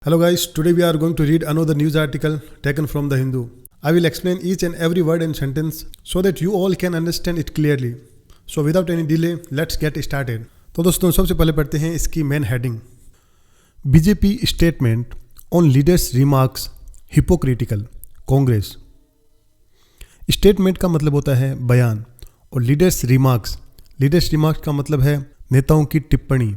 Hello guys, today we are going to read another news article taken from the Hindu. I will explain each and every word and sentence so that you all can understand it clearly. So without any delay, let's get started. तो दोस्तों सबसे पहले पढ़ते हैं इसकी main heading. BJP statement on leaders remarks hypocritical Congress. Statement का मतलब होता है बयान और लीडर्स रिमार्क्स का मतलब है नेताओं की टिप्पणी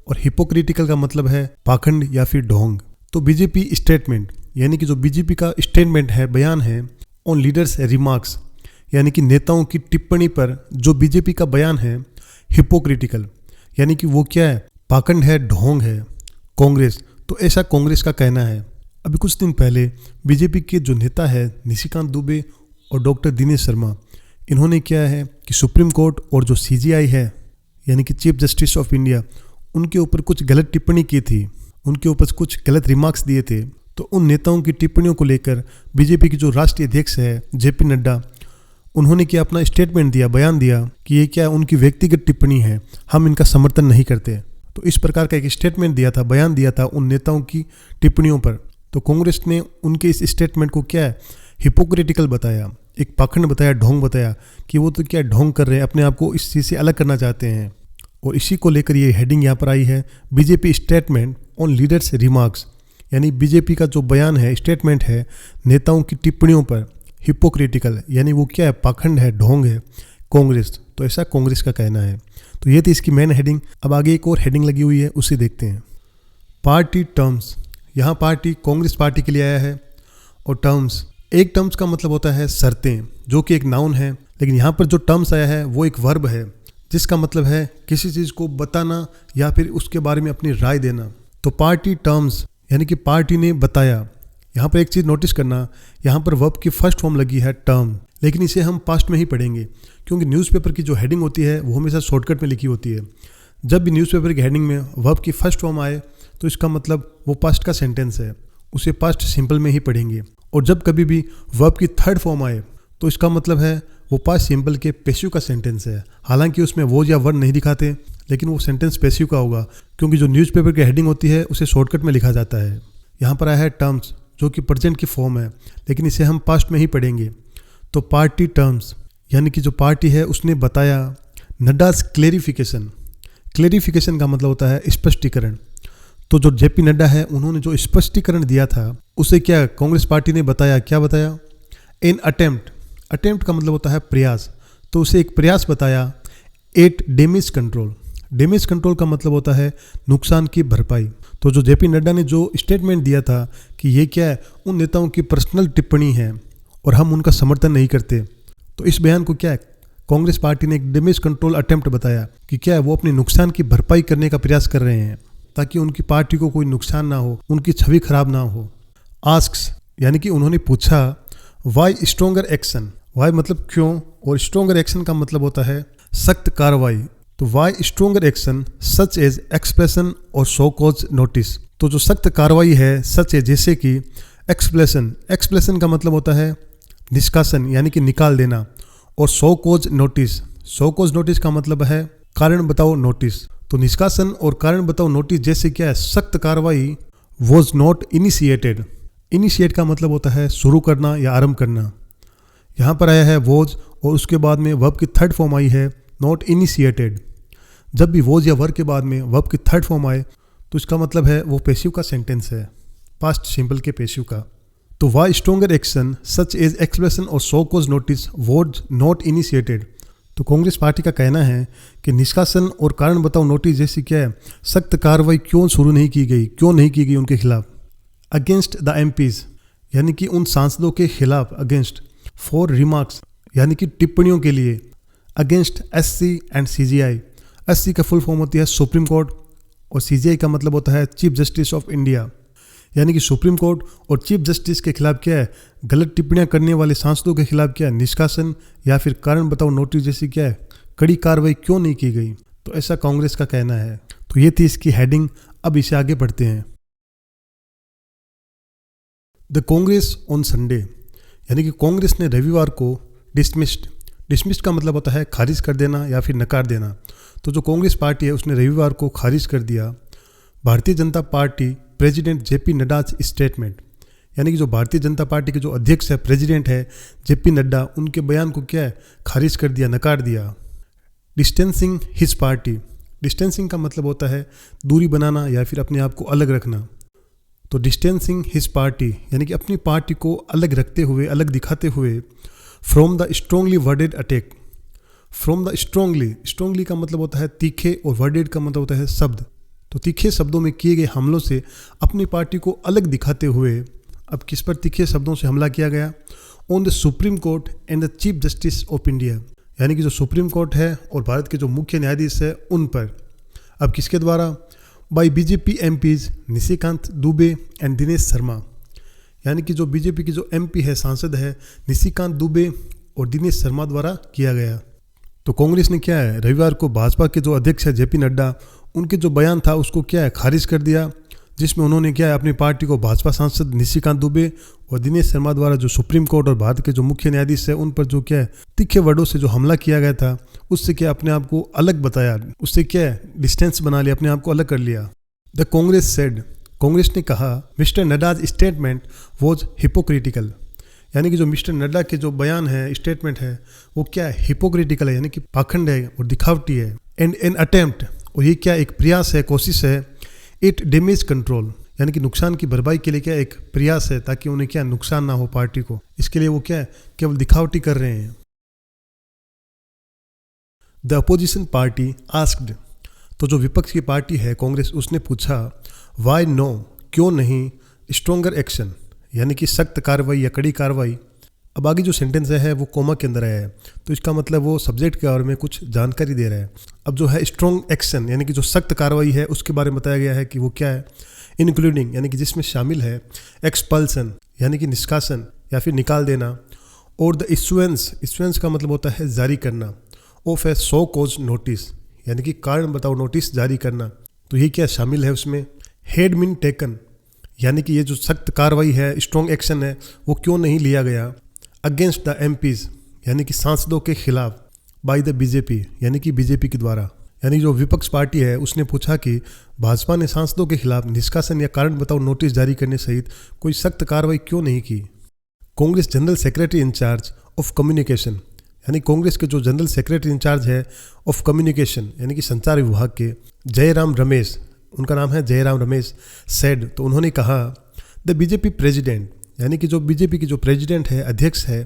और हिपोक्रिटिकल का मतलब है पाखंड या फिर ढोंग। तो बीजेपी स्टेटमेंट यानी कि जो बीजेपी का स्टेटमेंट है, बयान है ऑन लीडर्स रिमार्क्स यानी कि नेताओं की टिप्पणी पर जो बीजेपी का बयान है हिपोक्रिटिकल यानी कि वो क्या है, पाखंड है, ढोंग है कांग्रेस। तो ऐसा कांग्रेस का कहना है। अभी कुछ दिन पहले बीजेपी के जो नेता है निशिकांत दुबे और डॉक्टर दिनेश शर्मा, इन्होंने क्या है कि सुप्रीम कोर्ट और जो सीजीआई है यानी कि चीफ जस्टिस ऑफ इंडिया, उनके ऊपर कुछ गलत टिप्पणी की थी, उनके ऊपर कुछ गलत रिमार्क्स दिए थे। तो उन नेताओं की टिप्पणियों को लेकर बीजेपी की जो राष्ट्रीय अध्यक्ष है जेपी नड्डा, उन्होंने क्या अपना स्टेटमेंट दिया, बयान दिया कि ये क्या उनकी व्यक्तिगत टिप्पणी है, हम इनका समर्थन नहीं करते। तो इस प्रकार का एक स्टेटमेंट दिया था, बयान दिया था उन नेताओं की टिप्पणियों पर। तो कांग्रेस ने उनके इस स्टेटमेंट को क्या है, हिपोक्रिटिकल बताया, एक पाखंड बताया, ढोंग बताया कि वो तो क्या ढोंग कर रहे हैं, अपने आप को इस चीज़ से अलग करना चाहते हैं। और इसी को लेकर ये हेडिंग यहाँ पर आई है, BJP statement on leaders remarks यानी बीजेपी का जो बयान है, स्टेटमेंट है नेताओं की टिप्पणियों पर हिपोक्रिटिकल यानी वो क्या है, पाखंड है, ढोंग है कांग्रेस। तो ऐसा कांग्रेस का कहना है। तो ये थी इसकी मेन हेडिंग। अब आगे एक और हेडिंग लगी हुई है, उसे देखते हैं। पार्टी टर्म्स, यहाँ पार्टी कांग्रेस पार्टी के लिए आया है और टर्म्स, एक टर्म्स का मतलब होता है शर्तें, जो कि एक नाउन है, लेकिन यहाँ पर जो टर्म्स आया है वो एक वर्ब है जिसका मतलब है किसी चीज़ को बताना या फिर उसके बारे में अपनी राय देना। तो पार्टी टर्म्स यानी कि पार्टी ने बताया। यहाँ पर एक चीज़ नोटिस करना, यहाँ पर वर्ब की फर्स्ट फॉर्म लगी है टर्म, लेकिन इसे हम पास्ट में ही पढ़ेंगे क्योंकि न्यूज़पेपर की जो हेडिंग होती है वो हमेशा शॉर्टकट में लिखी होती है। जब भी न्यूज़पेपर की हेडिंग में वर्ब की फर्स्ट फॉर्म आए तो इसका मतलब वो पास्ट का सेंटेंस है, उसे पास्ट सिंपल में ही पढ़ेंगे। और जब कभी भी वर्ब की थर्ड फॉर्म आए तो इसका मतलब है वो पास्ट सिंपल के पैसिव का सेंटेंस है। हालांकि उसमें वो या वर्ड नहीं दिखाते, लेकिन वो सेंटेंस पैसिव का होगा क्योंकि जो न्यूज़पेपर की हेडिंग होती है उसे शॉर्टकट में लिखा जाता है। यहाँ पर आया है टर्म्स, जो कि प्रेजेंट की फॉर्म है, लेकिन इसे हम पास्ट में ही पढ़ेंगे। तो पार्टी टर्म्स यानी कि जो पार्टी है उसने बताया। नड्डास क्लेरिफिकेशन, क्लेरिफिकेशन का मतलब होता है स्पष्टीकरण। तो जो जेपी नड्डा है उन्होंने जो स्पष्टीकरण दिया था उसे क्या कांग्रेस पार्टी ने बताया, क्या बताया, इन अटेम्प्ट, अटेम्प्ट का मतलब होता है प्रयास, तो उसे एक प्रयास बताया at damage control, damage control का मतलब होता है नुकसान की भरपाई। तो जो जेपी नड्डा ने जो स्टेटमेंट दिया था कि ये क्या है, उन नेताओं की पर्सनल टिप्पणी है और हम उनका समर्थन नहीं करते। तो इस बयान को क्या है, कांग्रेस पार्टी ने एक डैमेज कंट्रोल अटेम्प्ट बताया कि क्या है, वो अपने नुकसान की भरपाई करने का प्रयास कर रहे हैं ताकि उनकी पार्टी को कोई नुकसान ना हो, उनकी छवि खराब ना हो। आस्क्स यानी कि उन्होंने पूछा वाई स्ट्रोंगर एक्शन, वाई मतलब क्यों, और स्ट्रोंगर एक्शन का मतलब होता है सख्त कार्रवाई। तो why stronger action such as expression और शो कॉज नोटिस। तो जो सख्त कार्रवाई है, सच है जैसे कि एक्सप्रेशन, एक्सप्रेशन का मतलब होता है निष्कासन यानी कि निकाल देना, और show cause notice, show cause notice का मतलब है कारण बताओ नोटिस। तो निष्कासन और कारण बताओ नोटिस जैसे क्या है, सख्त कार्रवाई वॉज नॉट इनिशिएटेड, इनिशिएट का मतलब होता है शुरू करना या आरंभ करना। यहाँ पर आया है वॉज और उसके बाद में वर्ब की थर्ड फॉर्म आई है नॉट इनिशिएटेड। जब भी वॉज या वर्ब के बाद में वर्ब की थर्ड फॉर्म आए तो इसका मतलब है वो पैसिव का सेंटेंस है, पास्ट सिंपल के पैसिव का। तो why stronger action such as expression और show cause notice was not initiated. तो कांग्रेस पार्टी का कहना है कि निष्कासन और कारण बताओ नोटिस जैसी क्या है, सख्त कार्रवाई क्यों शुरू नहीं की गई, क्यों नहीं की गई उनके खिलाफ। अगेंस्ट द एमपीज यानी कि उन सांसदों के खिलाफ, अगेंस्ट फॉर रिमार्क्स यानी कि टिप्पणियों के लिए, against SC and CGI. SC का फुल फॉर्म होती है सुप्रीम कोर्ट और सीजीआई का मतलब होता है चीफ जस्टिस ऑफ इंडिया, यानी कि सुप्रीम कोर्ट और चीफ जस्टिस के खिलाफ क्या है, गलत टिप्पणियां करने वाले सांसदों के खिलाफ क्या है, निष्कासन या फिर कारण बताओ नोटिस जैसी क्या है, कड़ी कार्रवाई क्यों नहीं की गई। तो ऐसा कांग्रेस का कहना है। तो ये थी इसकी हेडिंग। अब इसे आगे बढ़ते हैं। द कांग्रेस ऑन संडे यानी कि कांग्रेस ने रविवार को डिसमिस्ड, डिसमिस्ड का मतलब होता है खारिज कर देना या फिर नकार देना। तो जो कांग्रेस पार्टी है उसने रविवार को खारिज कर दिया Bharatiya Janata party president JP नड्डा's statement, यानी कि जो भारतीय जनता पार्टी के जो अध्यक्ष है, प्रेसिडेंट है जेपी नड्डा, उनके बयान को क्या है, खारिज कर दिया, नकार दिया। डिस्टेंसिंग हिज पार्टी, डिस्टेंसिंग का मतलब होता है दूरी बनाना या फिर अपने आप को अलग रखना। तो डिस्टेंसिंग हिज पार्टी यानी कि अपनी पार्टी को अलग रखते हुए, अलग दिखाते हुए, from the strongly worded attack, from the strongly, strongly का मतलब होता है तीखे और वर्डेड का मतलब होता है शब्द। तो तीखे शब्दों में किए गए हमलों से अपनी पार्टी को अलग दिखाते हुए, अब किस पर तीखे शब्दों से हमला किया गया, on the Supreme court and the chief justice of India, यानी कि जो सुप्रीम कोर्ट है और भारत के जो मुख्य न्यायाधीश है उन पर। अब किसके द्वारा, by BJP MPs Nishikant Dubey and Dinesh Sharma, यानी कि जो बीजेपी की जो एमपी है, सांसद है निशिकांत दुबे और दिनेश शर्मा द्वारा किया गया। तो कांग्रेस ने क्या है, रविवार को भाजपा के जो अध्यक्ष है जेपी नड्डा, उनके जो बयान था उसको क्या है, खारिज कर दिया, जिसमें उन्होंने क्या है, अपनी पार्टी को भाजपा सांसद निशिकांत दुबे और दिनेश शर्मा द्वारा जो सुप्रीम कोर्ट और भारत के जो मुख्य न्यायाधीश है उन पर जो क्या है तीखे वर्डों से जो हमला किया गया था, उससे क्या अपने आप को अलग बताया, उससे क्या है डिस्टेंस बना लिया, अपने आप को अलग कर लिया। द कांग्रेस सेड, कांग्रेस ने कहा मिस्टर नड्डा's स्टेटमेंट वॉज हिपोक्रिटिकल, यानी कि जो मिस्टर नड्डा के जो बयान है, स्टेटमेंट है, वो क्या है, हिपोक्रिटिकल है, यानी कि पाखंड है और दिखावटी है। एंड एन अटेम्प्ट, और ये क्या एक प्रयास है, कोशिश है। इट डैमेज कंट्रोल, यानी कि नुकसान की भरपाई के लिए क्या एक प्रयास है, ताकि उन्हें क्या नुकसान ना हो पार्टी को, इसके लिए वो क्या है केवल दिखावटी कर रहे हैं। द अपोजिशन पार्टी आस्क्ड, तो जो विपक्ष की पार्टी है कांग्रेस, उसने पूछा वाई नो, क्यों नहीं, स्ट्रोंगर एक्शन, यानी कि सख्त कार्रवाई या कड़ी कार्रवाई। अब आगे जो सेंटेंस है वो कोमा के अंदर है, तो इसका मतलब वो सब्जेक्ट के बारे में कुछ जानकारी दे रहा है। अब जो है स्ट्रॉन्ग एक्शन, यानी कि जो सख्त कार्रवाई है उसके बारे में बताया गया है कि वो क्या है, इंक्लूडिंग, यानी कि जिसमें शामिल है एक्सपल्सन, यानी कि निष्कासन या फिर निकाल देना, और द इशुएंस, इशुएंस का मतलब होता है जारी करना, of A so cause notice, यानी कि कारण बताओ नोटिस जारी करना। तो ये क्या शामिल है उसमें। हेड मीन टेकन, यानी कि ये जो सख्त कार्रवाई है, स्ट्रॉन्ग एक्शन है, वो क्यों नहीं लिया गया। अगेंस्ट द एमपीज, यानी कि सांसदों के खिलाफ, बाय द बीजेपी, यानी कि बीजेपी के द्वारा, यानी जो विपक्ष पार्टी है उसने पूछा कि भाजपा ने सांसदों के खिलाफ निष्कासन या कारण बताओ नोटिस जारी करने सहित कोई सख्त कार्रवाई क्यों नहीं की। Congress general secretary incharge of communication, यानी कांग्रेस के जो जनरल सेक्रेटरी इंचार्ज है ऑफ कम्युनिकेशन, यानी कि संचार विभाग के, जयराम रमेश, उनका नाम है जयराम रमेश, सेड, तो उन्होंने कहा द बीजेपी प्रेसिडेंट, यानी कि जो बीजेपी की जो प्रेसिडेंट है, अध्यक्ष है,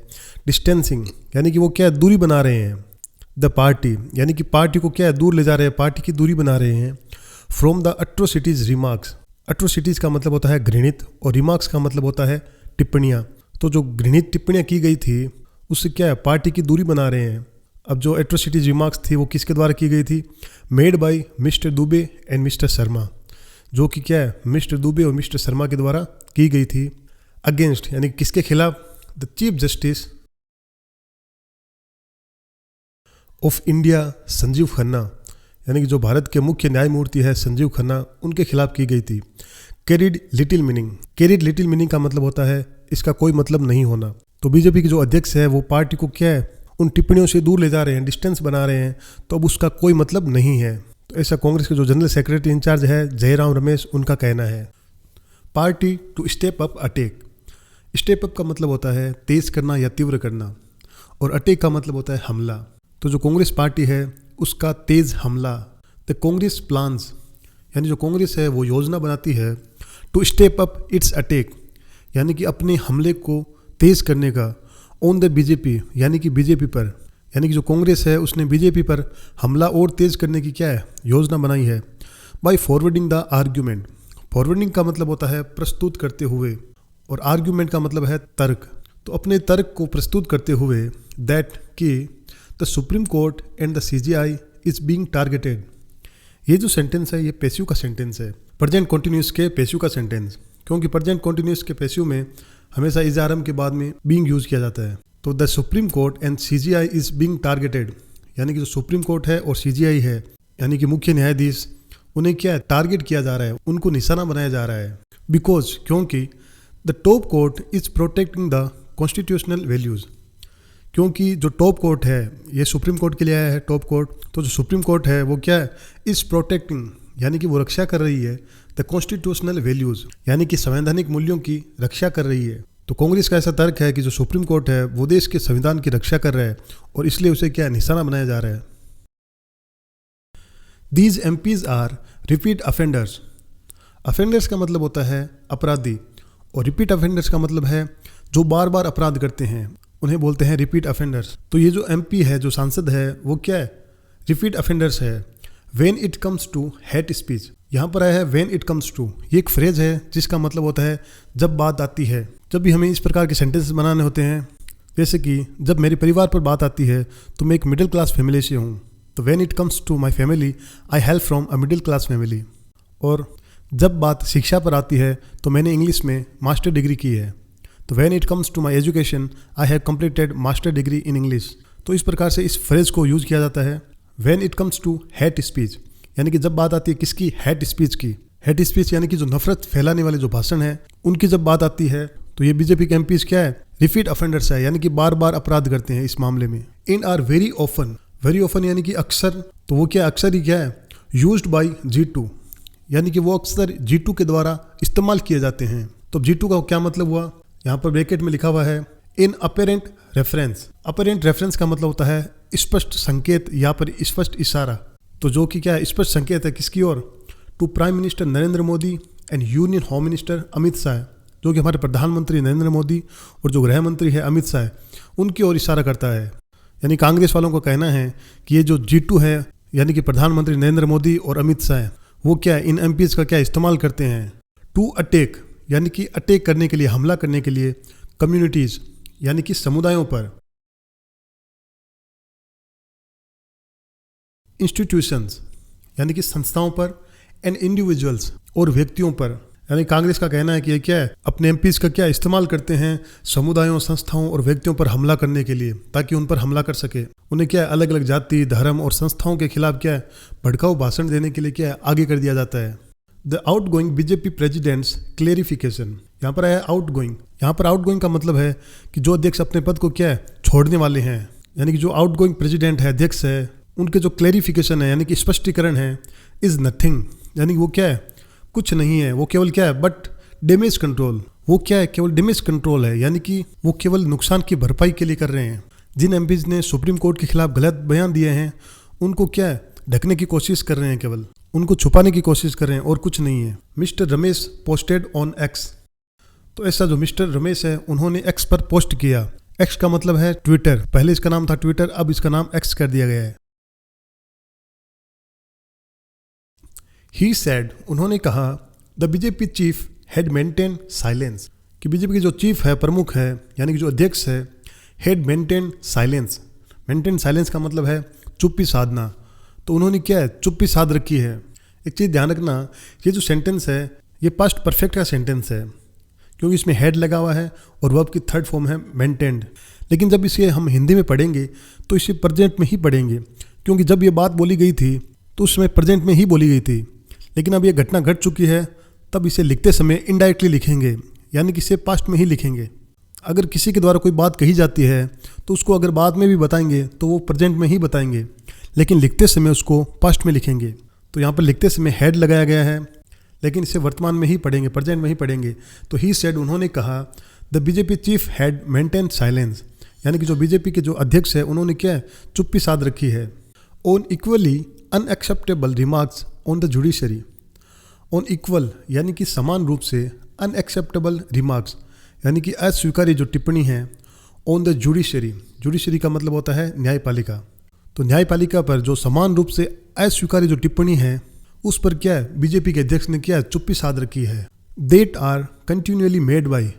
डिस्टेंसिंग, यानी कि वो क्या दूरी बना रहे हैं, द पार्टी, यानी कि पार्टी को क्या दूर ले जा रहे हैं, पार्टी की दूरी बना रहे हैं, from the atrocities remarks, atrocities का मतलब होता है घृणित और रिमार्क्स का मतलब होता है टिप्पणियाँ। तो जो घृणित टिप्पणियाँ की गई थी उससे क्या है पार्टी की दूरी बना रहे हैं। अब जो एट्रोसिटीज रिमार्क्स थी वो किसके द्वारा की गई थी, made by mister Dubey and mister Sharma, जो कि क्या है मिस्टर दुबे और मिस्टर शर्मा के द्वारा की गई थी। अगेंस्ट, यानी किसके खिलाफ, the chief justice of India Sanjeev Khanna, यानी कि जो भारत के मुख्य न्यायमूर्ति है संजीव खन्ना, उनके खिलाफ की गई थी। Carried little meaning, carried little meaning का मतलब होता है इसका कोई मतलब नहीं होना। तो बीजेपी के जो अध्यक्ष है वो पार्टी को क्या है उन टिप्पणियों से दूर ले जा रहे हैं, डिस्टेंस बना रहे हैं, तो अब उसका कोई मतलब नहीं है। तो ऐसा कांग्रेस के जो जनरल सेक्रेटरी इंचार्ज है जयराम रमेश, उनका कहना है। Party to step up attack, step up का मतलब होता है तेज करना या तीव्र करना, और अटैक का मतलब होता है हमला। तो जो कांग्रेस पार्टी है उसका तेज हमला, द कांग्रेस प्लान्स, यानी जो कांग्रेस है वो योजना बनाती है to step up its attack, यानी कि अपने हमले को तेज करने का, ऑन द बीजेपी, यानी कि बीजेपी पर, यानी कि जो कांग्रेस है उसने बीजेपी पर हमला और तेज करने की क्या है योजना बनाई है। By forwarding the argument, forwarding का मतलब होता है प्रस्तुत करते हुए, और आर्ग्यूमेंट का मतलब है तर्क। तो अपने तर्क को प्रस्तुत करते हुए, दैट कि the Supreme court and the CGI is being targeted, ये जो सेंटेंस है ये पैसिव का सेंटेंस है, प्रेजेंट कॉन्टिन्यूस के पैसिव का सेंटेंस, क्योंकि प्रेजेंट कॉन्टिन्यूस के पैसिव में हमेशा इज आरएम के बाद में बीइंग यूज किया जाता है। तो the Supreme court and CGI is being targeted, यानी कि जो सुप्रीम कोर्ट है और सीजीआई है, यानी कि मुख्य न्यायाधीश, उन्हें क्या है टारगेट किया जा रहा है, उनको निशाना बनाया जा रहा है। बिकॉज, क्योंकि the top court is protecting the constitutional values, क्योंकि जो टॉप कोर्ट है ये सुप्रीम कोर्ट के लिए आया है टॉप कोर्ट, तो जो सुप्रीम कोर्ट है वो क्या है इज प्रोटेक्टिंग, यानी कि वो रक्षा कर रही है द कॉन्स्टिट्यूशनल वैल्यूज, यानी कि संवैधानिक मूल्यों की रक्षा कर रही है। तो कांग्रेस का ऐसा तर्क है कि जो सुप्रीम कोर्ट है वो देश के संविधान की रक्षा कर रहा है और इसलिए उसे क्या निशाना बनाया जा रहा है। These MPs are repeat offenders. Offenders का मतलब होता है अपराधी और रिपीट अफेंडर्स का मतलब है जो बार बार अपराध करते हैं, उन्हें बोलते हैं रिपीट अफेंडर्स। तो ये जो एमपी है, जो सांसद है, वो क्या है, रिपीट अफेंडर्स है। When it comes to hate speech, यहाँ पर आया है व्हेन इट कम्स टू, ये एक फ्रेज है जिसका मतलब होता है जब बात आती है। जब भी हमें इस प्रकार के सेंटेंसेस बनाने होते हैं, जैसे कि जब मेरे परिवार पर बात आती है तो मैं एक मिडिल क्लास फैमिली से हूँ, तो when it comes to my family I help from a middle class family. और जब बात शिक्षा पर आती है तो मैंने इंग्लिश में मास्टर डिग्री की है, तो when it comes to my education I have completed master degree in English. तो इस प्रकार से इस फ्रेज को यूज़ किया जाता है। When it comes to hate speech, यानी कि जब बात आती है किसकी, हेट स्पीच की। हेट स्पीच यानी कि जो नफरत फैलाने वाले जो भाषण है उनकी जब बात आती है तो ये बीजेपी के एमपीज क्या है, रिपीट अफेंडर्स है, यानी कि बार बार अपराध करते हैं इस मामले में। इन आर वेरी ऑफन यानी कि अक्सर, तो वो क्या अक्सर ही क्या है, यूज्ड बाय G2, यानी कि वो अक्सर G2 के द्वारा इस्तेमाल किए जाते हैं। तो G2 का क्या मतलब हुआ, यहाँ पर ब्रैकेट में लिखा हुआ है इन अपेरेंट रेफरेंस। अपेरेंट रेफरेंस का मतलब होता है स्पष्ट संकेत या पर स्पष्ट इशारा। तो जो कि क्या है, स्पष्ट संकेत है किसकी ओर, to prime minister Narendra Modi and union home minister Amit Shah, जो कि हमारे प्रधानमंत्री नरेंद्र मोदी और जो गृह मंत्री है अमित शाह, उनकी ओर इशारा करता है। यानी कांग्रेस वालों का कहना है कि ये जो G2 है, यानी कि प्रधानमंत्री नरेंद्र मोदी और अमित शाह, वो क्या है, इन एमपीज का क्या इस्तेमाल करते हैं टू अटैक, यानी कि अटैक करने के लिए, हमला करने के लिए, कम्युनिटीज यानी कि समुदायों पर, इंस्टीट्यूशंस यानी कि संस्थाओं पर, एंड इंडिविजुअल्स और व्यक्तियों पर। यानी कांग्रेस का कहना है कि ये क्या है, अपने एमपीज का क्या इस्तेमाल करते हैं समुदायों, संस्थाओं और व्यक्तियों पर हमला करने के लिए, ताकि उन पर हमला कर सके। उन्हें क्या है, अलग अलग जाति, धर्म और संस्थाओं के खिलाफ क्या है, भड़काऊ भाषण देने के लिए क्या है, आगे कर दिया जाता है। The outgoing BJP president's clarification, यहाँ पर आया आउटगोइंग। यहाँ पर आउटगोइंग का मतलब है कि जो अध्यक्ष अपने पद को क्या है, छोड़ने वाले हैं, यानी कि जो आउटगोइंग प्रेसिडेंट है, अध्यक्ष है, उनके जो क्लेरिफिकेशन है यानी कि स्पष्टीकरण है, इज नथिंग, यानी कि वो क्या है, कुछ नहीं है, वो केवल क्या है, बट डैमेज कंट्रोल, वो क्या है, केवल डैमेज कंट्रोल है, यानी कि वो केवल नुकसान की भरपाई के लिए कर रहे हैं। जिन एमपीज ने सुप्रीम कोर्ट के खिलाफ गलत बयान दिए हैं उनको क्या है, ढकने की कोशिश कर रहे हैं, केवल उनको छुपाने की कोशिश कर रहे हैं और कुछ नहीं है। Mister Ramesh posted on x, तो ऐसा जो मिस्टर रमेश है उन्होंने एक्स पर पोस्ट किया। एक्स का मतलब है ट्विटर, पहले इसका नाम था ट्विटर, अब इसका नाम एक्स कर दिया गया है। ही सेड, उन्होंने कहा, the BJP chief had maintain silence, कि बीजेपी के जो चीफ है, प्रमुख है, यानी कि जो अध्यक्ष है, had maintain silence. Maintain silence का मतलब है चुप्पी साधना। तो उन्होंने क्या है, चुप्पी साध रखी है। एक चीज़ ध्यान रखना, ये जो सेंटेंस है ये पास्ट परफेक्ट का सेंटेंस है, क्योंकि इसमें हेड लगा हुआ है और वर्ब की थर्ड फॉर्म है मेंटेन्ड। लेकिन जब इसे हम हिंदी में पढ़ेंगे तो इसे प्रेजेंट में ही पढ़ेंगे, क्योंकि जब ये बात बोली गई थी तो उसमें प्रेजेंट में ही बोली गई थी। लेकिन अब ये घटना घट चुकी है, तब इसे लिखते समय इनडायरेक्टली लिखेंगे, यानी कि इसे पास्ट में ही लिखेंगे। अगर किसी के द्वारा कोई बात कही जाती है तो उसको अगर बाद में भी बताएंगे तो वो प्रेजेंट में ही बताएंगे, लेकिन लिखते समय उसको पास्ट में लिखेंगे। तो यहाँ पर लिखते समय हेड लगाया गया है, लेकिन इसे वर्तमान में ही पढ़ेंगे, प्रेजेंट में ही पढ़ेंगे। तो ही सेड, उन्होंने कहा, the BJP chief had maintain silence, यानी कि जो बीजेपी के जो अध्यक्ष है उन्होंने क्या है, चुप्पी साध रखी है। On equally unacceptable remarks on the judiciary, on equal यानी कि समान रूप से, अनएक्सेप्टेबल रिमार्क्स यानी कि अस्वीकार्य जो टिप्पणी है, ऑन द जुडिशरी, जुडिशरी का मतलब होता है न्यायपालिका। तो न्यायपालिका पर जो समान रूप से अस्वीकार्य जो टिप्पणी है उस पर क्या है, बीजेपी के अध्यक्ष ने क्या है, चुप्पी साध रखी है। That are continually made by,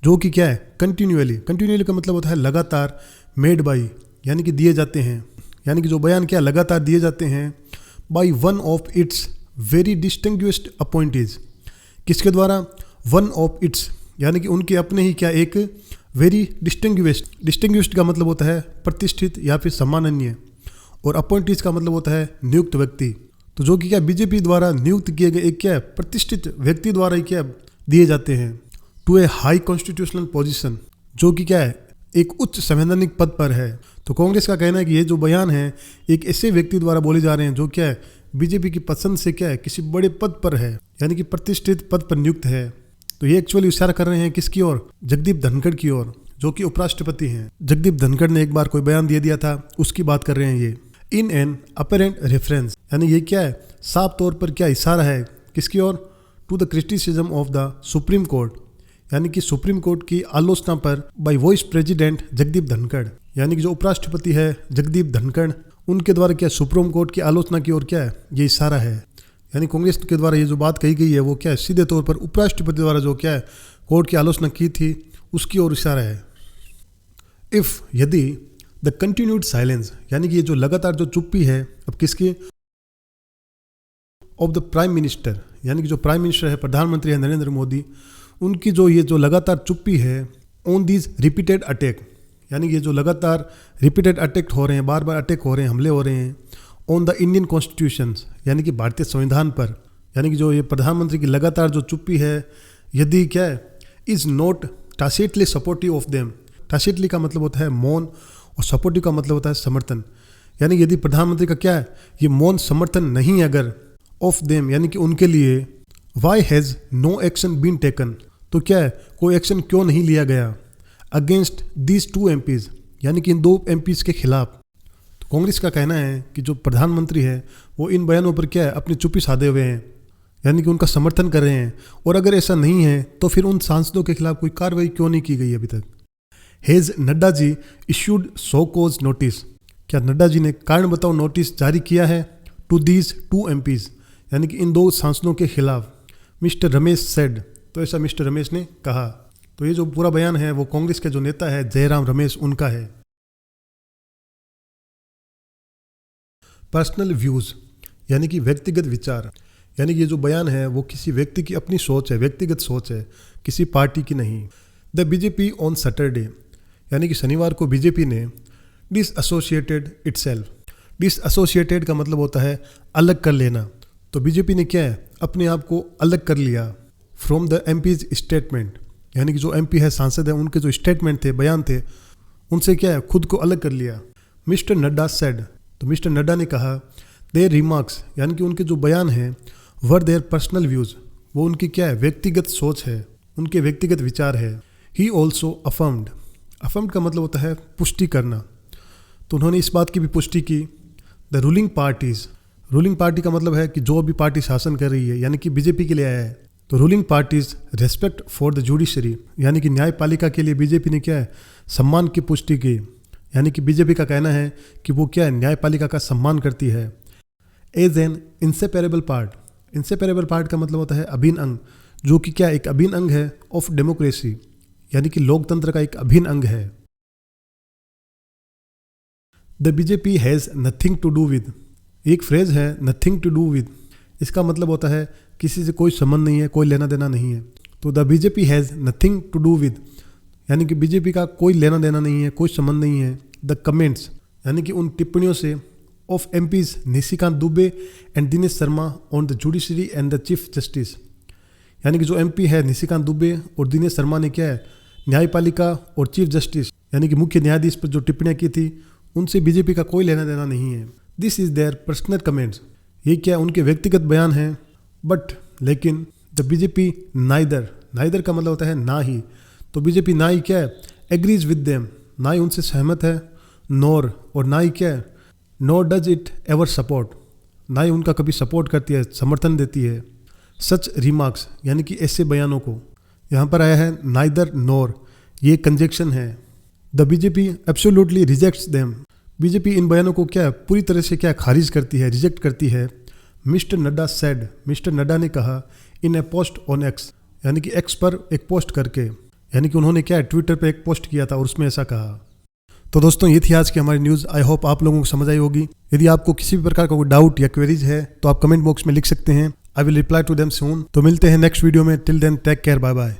जो कि क्या है, कंटिन्यूअली, कंटिन्यूअली का मतलब होता है लगातार, मेड बाई यानी कि दिए जाते हैं, यानी कि जो बयान क्या लगातार दिए जाते हैं, by one of its very distinguished appointees, किसके द्वारा, वन ऑफ इट्स यानी कि उनके अपने ही क्या एक वेरी डिस्टिंग्विश्ड, डिस्टिंग्विश्ड का मतलब होता है प्रतिष्ठित या फिर सम्माननीय, और अपॉइंटीज का मतलब होता है नियुक्त व्यक्ति। तो जो कि क्या बीजेपी द्वारा नियुक्त किए गए एक क्या प्रतिष्ठित व्यक्ति द्वारा ही क्या दिए जाते हैं, to a high constitutional position, जो कि क्या है, एक उच्च संवैधानिक पद पर है। तो कांग्रेस का कहना है कि ये जो बयान है एक ऐसे व्यक्ति द्वारा बोले जा रहे हैं जो क्या है, बीजेपी की पसंद से क्या है किसी बड़े पद पर है, यानी कि प्रतिष्ठित पद पर नियुक्त है। तो ये एक्चुअली इशारा कर रहे हैं किसकी ओर, जगदीप धनखड़ की ओर, जो कि उपराष्ट्रपति हैं। जगदीप धनखड़ ने एक बार कोई बयान दे दिया था, उसकी बात कर रहे हैं ये। इन एन अपरेंट रेफरेंस, यानी ये क्या है, साफ तौर पर क्या इशारा है किसकी ओर, to the criticism of the Supreme Court, यानी कि सुप्रीम कोर्ट की आलोचना पर by vice president Jagdeep Dhankhar, यानी कि जो उपराष्ट्रपति है जगदीप धनखड़, उनके द्वारा क्या सुप्रीम कोर्ट की आलोचना की ओर क्या है ये इशारा है। यानी कांग्रेस के द्वारा ये जो बात कही गई है वो क्या है, सीधे तौर पर उपराष्ट्रपति द्वारा जो क्या है कोर्ट की आलोचना की थी उसकी ओर इशारा है। इफ, यदि, द कंटिन्यूड साइलेंस, यानी कि ये जो लगातार जो चुप्पी है अब किसकी, ऑफ द प्राइम मिनिस्टर, यानी कि जो प्राइम मिनिस्टर है, प्रधानमंत्री है नरेंद्र मोदी, उनकी जो ये जो लगातार चुप्पी है ऑन दीज रिपीटेड अटैक, यानी कि ये जो लगातार रिपीटेड अटैक हो रहे हैं, बार बार अटैक हो रहे हैं, हमले हो रहे हैं ऑन द इंडियन कॉन्स्टिट्यूशन, यानी कि भारतीय संविधान पर, यानी कि जो ये प्रधानमंत्री की लगातार जो चुप्पी है, यदि क्या है, is not tacitly supportive of them, tacitly का मतलब होता है मौन और सपोर्टिव का मतलब होता है समर्थन, यानी यदि प्रधानमंत्री का क्या है ये मौन समर्थन नहीं है अगर ऑफ देम, यानी कि उनके लिए, why has no action been taken, तो क्या है कोई एक्शन क्यों नहीं लिया गया, अगेंस्ट दीज 2 MPs, यानी कि इन 2 MPs के खिलाफ। तो कांग्रेस का कहना है कि जो प्रधानमंत्री है वो इन बयानों पर क्या है अपनी चुप्पी साधे हुए हैं, यानी कि उनका समर्थन कर रहे हैं, और अगर ऐसा नहीं है तो फिर उन सांसदों के खिलाफ कोई कार्रवाई क्यों नहीं की गई अभी तक। Has Nadda ji issued show cause notice, क्या नड्डा जी ने कारण बताओ नोटिस जारी किया है टू दीज 2 MPs, यानी कि इन 2 सांसदों के खिलाफ। मिस्टर रमेश सेड, तो ऐसा मिस्टर रमेश ने कहा। तो ये जो पूरा बयान है वो कांग्रेस के जो नेता है जयराम रमेश उनका है। पर्सनल व्यूज, यानी कि व्यक्तिगत विचार, यानी कि ये जो बयान है वो किसी व्यक्ति की अपनी सोच है, व्यक्तिगत सोच है, किसी पार्टी की नहीं। द बीजेपी ऑन सैटरडे, यानी कि शनिवार को बीजेपी ने डिसएसोसिएटेड इटसेल्फ, डिसएसोसिएटेड का मतलब होता है अलग कर लेना, तो बीजेपी ने क्या है अपने आप को अलग कर लिया फ्रॉम द MPs स्टेटमेंट, यानी कि जो MP है, सांसद है, उनके जो स्टेटमेंट थे, बयान थे, उनसे क्या है खुद को अलग कर लिया। मिस्टर नड्डा सेड, तो मिस्टर नड्डा ने कहा देयर रिमार्क्स, यानी कि उनके जो बयान हैं वर देयर पर्सनल व्यूज़, वो उनकी क्या है व्यक्तिगत सोच है, उनके व्यक्तिगत विचार है। ही ऑल्सो अफर्म्ड, अफर्म्ड का मतलब होता है पुष्टि करना, तो उन्होंने इस बात की भी पुष्टि की the ruling parties, ruling party का मतलब है कि जो भी पार्टी शासन कर रही है, यानी कि बीजेपी के लिए आया है, तो ruling parties respect for the judiciary, यानी कि न्यायपालिका के लिए बीजेपी ने क्या है सम्मान की पुष्टि की, यानी कि बीजेपी का कहना है कि वो क्या है न्यायपालिका का सम्मान करती है। As an inseparable part, inseparable part का मतलब होता है अभिन्न अंग, जो कि क्या एक अभिन्न अंग है ऑफ डेमोक्रेसी, यानी कि लोकतंत्र का एक अभिन्न अंग है। The BJP has nothing to do with, एक फ्रेज है नथिंग टू डू विद, इसका मतलब होता है किसी से कोई संबंध नहीं है, कोई लेना देना नहीं है। तो the BJP has nothing to do with, यानी कि बीजेपी का कोई लेना देना नहीं है, कोई संबंध नहीं है। द कमेंट्स, यानी कि उन टिप्पणियों से of MPs Nishikant Dubey and Dinesh Sharma on the judiciary and the chief justice, यानी कि जो MP है निशिकांत दुबे और दिनेश शर्मा ने क्या है न्यायपालिका और चीफ जस्टिस, यानी कि मुख्य न्यायाधीश पर जो टिप्पणियाँ की थी उनसे बीजेपी का कोई लेना देना नहीं है। This is their personal comments, ये क्या उनके व्यक्तिगत बयान हैं। बट, लेकिन द बीजेपी नाइदर, नाइदर का मतलब होता है ना ही, तो बीजेपी ना ही क्या है एग्रीज विद देम, ना ही उनसे सहमत है, नोर, और ना ही क्या है नोर डज इट एवर सपोर्ट, ना ही उनका कभी सपोर्ट करती है, समर्थन देती है। सच रिमार्क्स, यानी कि ऐसे बयानों को, यहाँ पर आया है नाइदर नोर, ये कंजक्शन है। The BJP absolutely rejects them, BJP in बयानों को क्या पूरी तरह से क्या खारिज करती है, रिजेक्ट करती है। Mister Nadda said, mister Nadda ने कहा इन ए पोस्ट ऑन एक्स, यानी कि एक्स पर एक पोस्ट करके, यानी कि उन्होंने क्या ट्विटर पर एक पोस्ट किया था और उसमें ऐसा कहा। तो दोस्तों ये थी आज की हमारी न्यूज़, आई होप आप लोगों को समझ आई होगी। यदि आपको किसी भी प्रकार का कोई डाउट या क्वेरीज है तो आप कमेंट बॉक्स में लिख सकते हैं, I will reply to them soon. तो मिलते हैं नेक्स्ट वीडियो में, till then take care, bye bye.